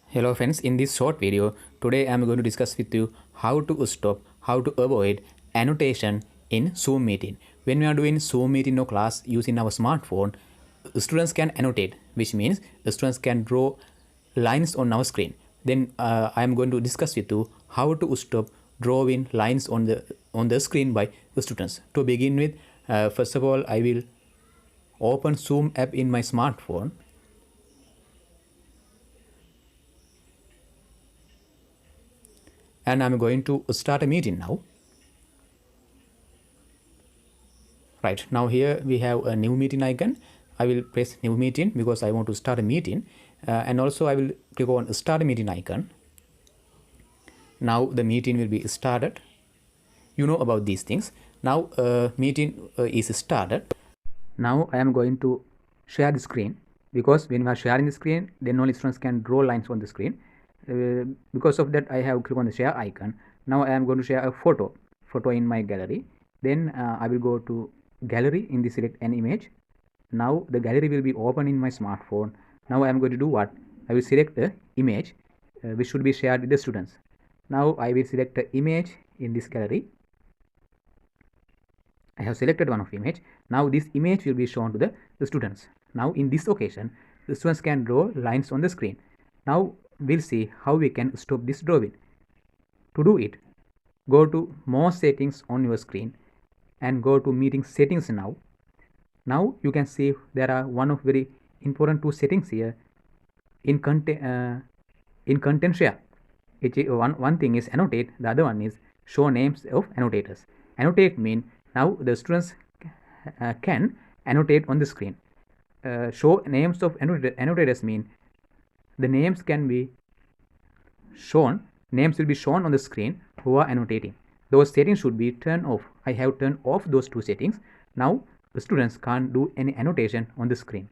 Hello friends, in this short video, today I am going to discuss with you how to avoid annotation in Zoom meeting. When we are doing Zoom meeting or class using our smartphone, students can annotate, which means the students can draw lines on our screen. Then I am going to discuss with you how to stop drawing lines on the screen by the students. To begin with, first of all, I will open Zoom app in my smartphone. And I'm going to start a meeting now. Right, now here we have a new meeting icon. I will press new meeting because I want to start a meeting. And also I will click on start a meeting icon. Now the meeting will be started. You know about these things. Now meeting is started. Now I am going to share the screen, because when we are sharing the screen, then only students can draw lines on the screen. Because of that, I have clicked on the share icon. Now I am going to share a photo in my gallery. Then I will go to gallery in the select an image. Now the gallery will be open in my smartphone. Now I am going to do what? I will select the image which should be shared with the students. Now I will select the image in this gallery. I have selected one of image. Now this image will be shown to the students. Now in this occasion, the students can draw lines on the screen. Now we'll see how we can stop this drawing. To do it, go to more settings on your screen and go to meeting settings now. Now you can see there are one of very important two settings here in content share. One thing is annotate, the other one is show names of annotators. Annotate mean now the students can annotate on the screen. Show names of annotators mean the names can be shown, names will be shown on the screen who are annotating. Those settings should be turned off. I have turned off those two settings. Now the students can't do any annotation on the screen.